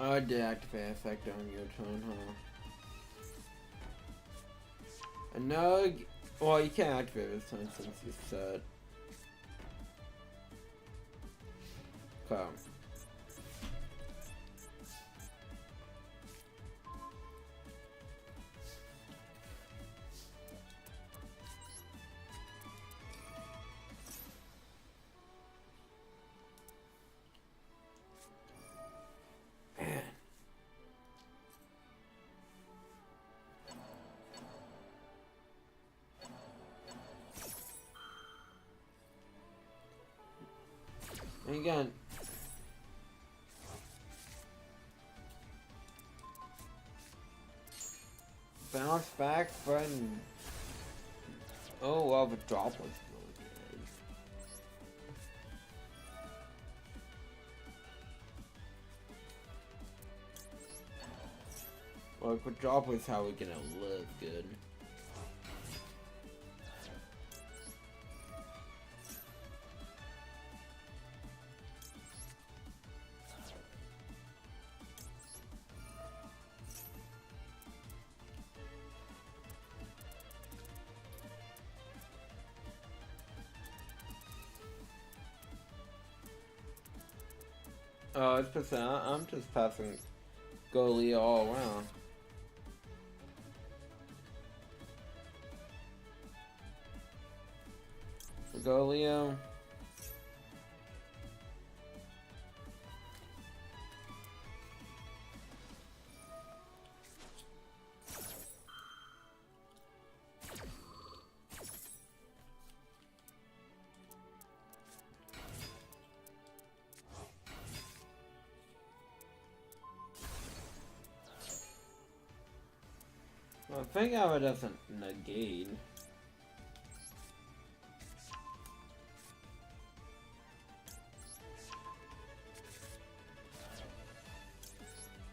S1: Oh, deactivate effect on your turn, huh? And no, well, you can't activate this turn since you said. Come. Man. And again. Bounce back, friend. Oh, well, the drop was really good. Well, the drop was how we're gonna live good. Oh, it's percent. I'm just passing goalie all around. Golio. Well, I think how it doesn't negate.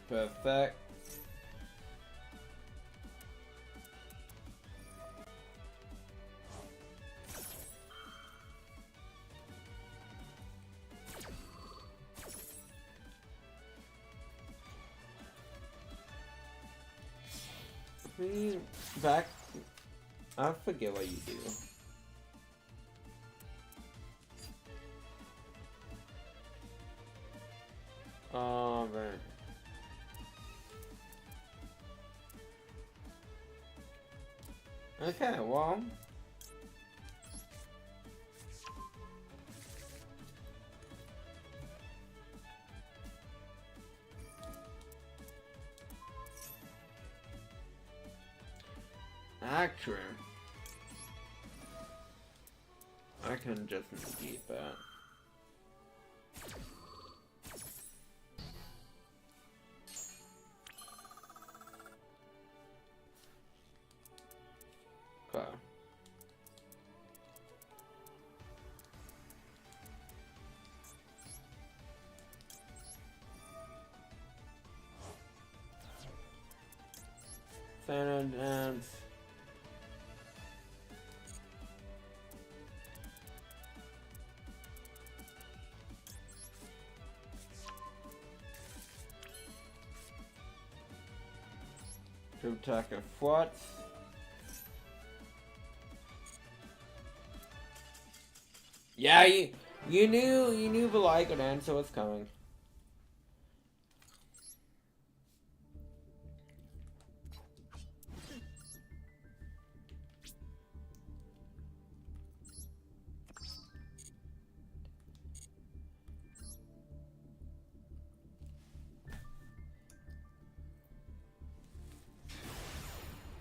S1: Perfect. Back. I forget what you do. Oh, man. Okay, well. Actually, I can just negate that. Okay. Standard dance. To attack a what? Yeah, you knew the like answer was coming.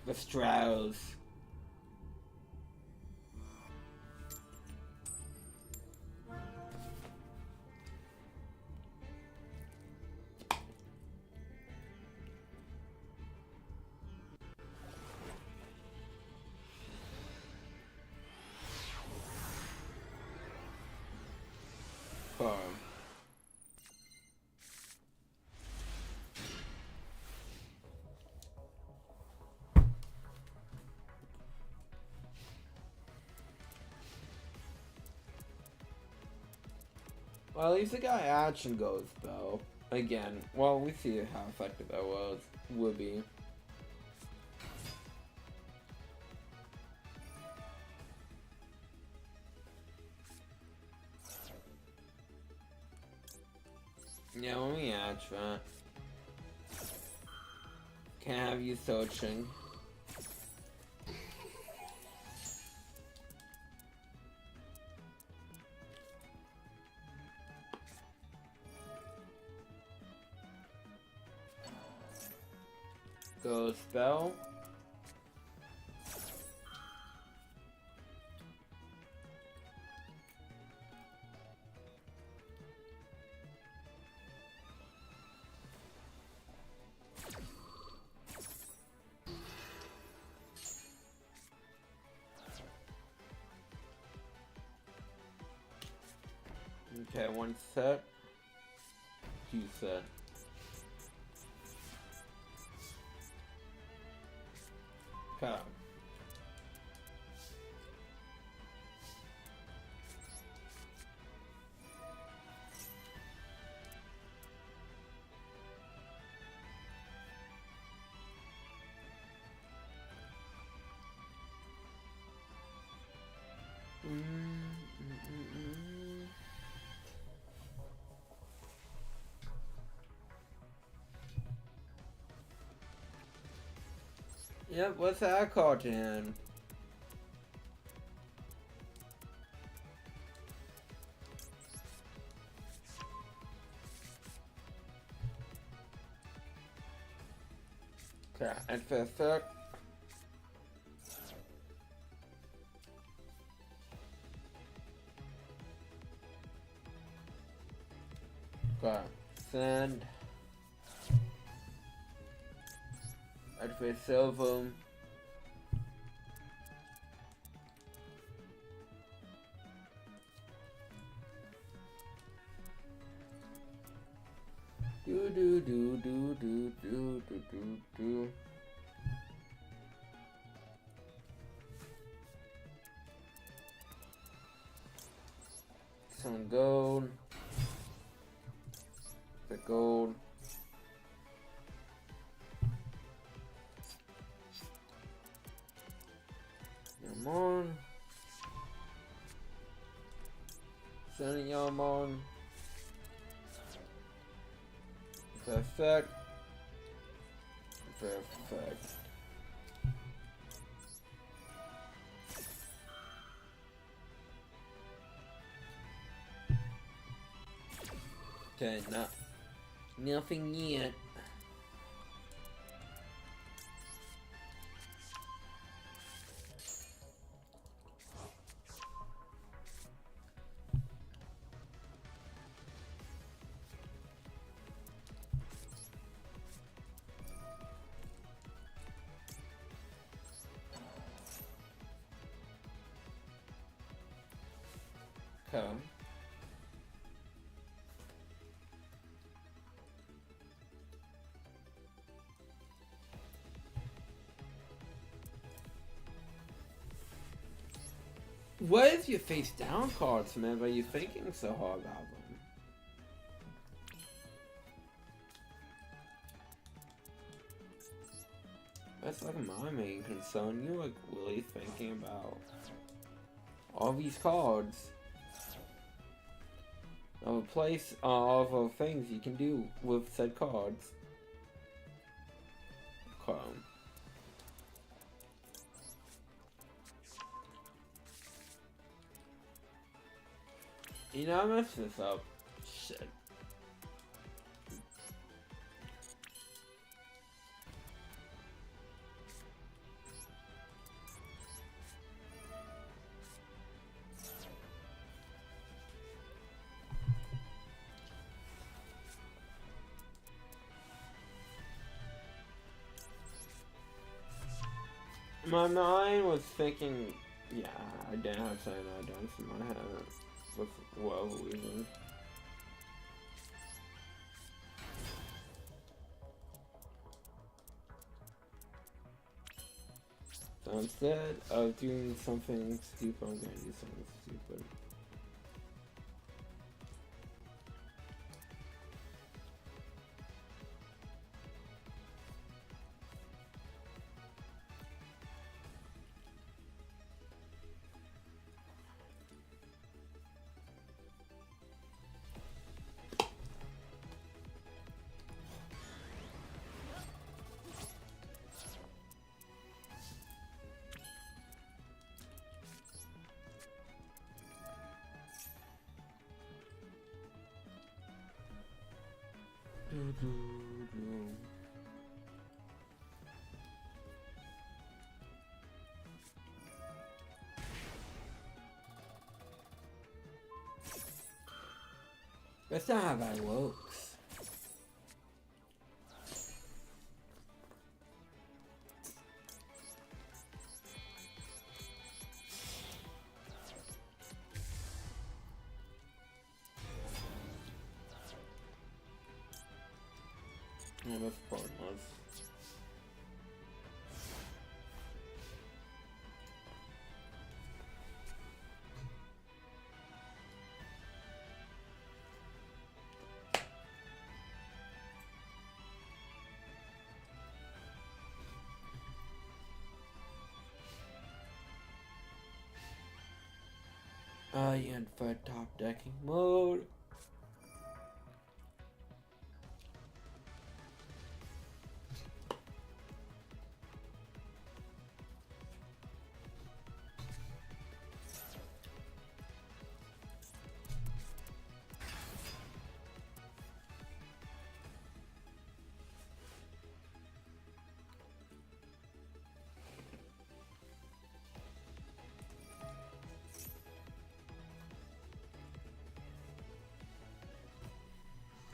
S1: The Strauss. Well, at least the guy action goes though. again. Well, we see how effective that would be. Yeah, let me ask that. Can't have you searching. Go spell. Okay, one set. Two set. Okay. Yep, what's that called, Jan? Okay, and for a sec. Okay, send. And for silver. Do. Some gold. The gold. Yamon. Sending Yamon. Perfect. Perfect. Okay, nothing yet. Okay. What is your face down cards, man? Why are you thinking so hard about them? That's like my main concern. You're like really thinking about all these cards. Of a place of things you can do with said cards. Okay. You know, I messed this up. Shit. My mind was thinking, yeah, I didn't have cyanide dance in my head. With well reason. So instead of doing something stupid, I'm gonna do something stupid. That's not how that works. Yeah, that's pointless. And for top decking mode.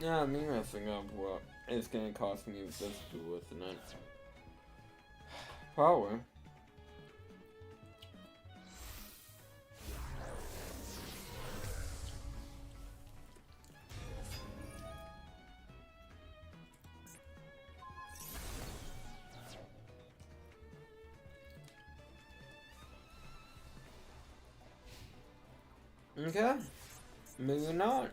S1: Yeah, me messing up what it's gonna cost me this Duel, isn't it? Power. Okay. Moving on.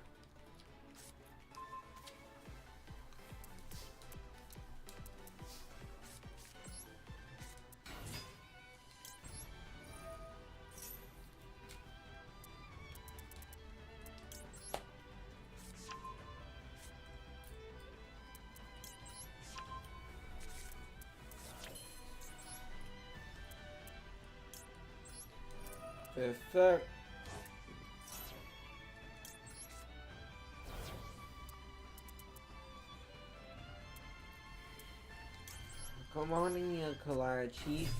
S1: Perfect. Come on in here, Collide Chief.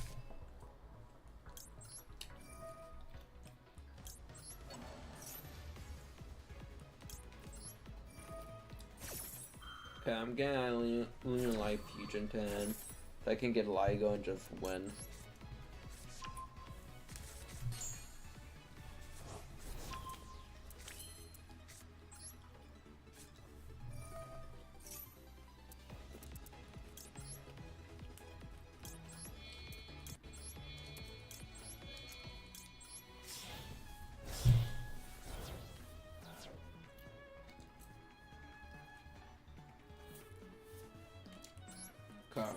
S1: Okay, I'm getting Lunar Light Fusion 10. So I can get LIGO and just win. Okay.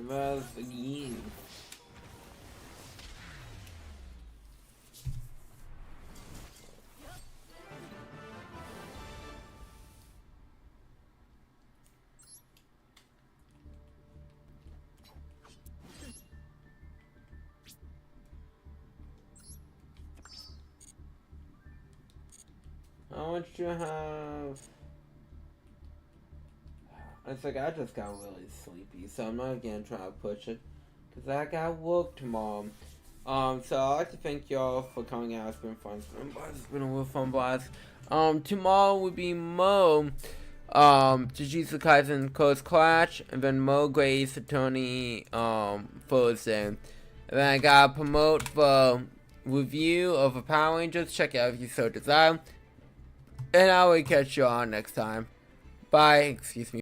S1: That's the game. How much do you have? It's like I just got really sleepy, so I'm not gonna try to push it, cause I got work tomorrow. So I'd like to thank y'all for coming out. It's been fun. It's been a real fun blast. Tomorrow will be Mo, Jujutsu Kaisen Coast Clash, and then Mo Grace Tony, Thursday. And then I got promote for review of a Power Rangers. Check it out if you so desire. And I will catch you all next time. Bye. Excuse me.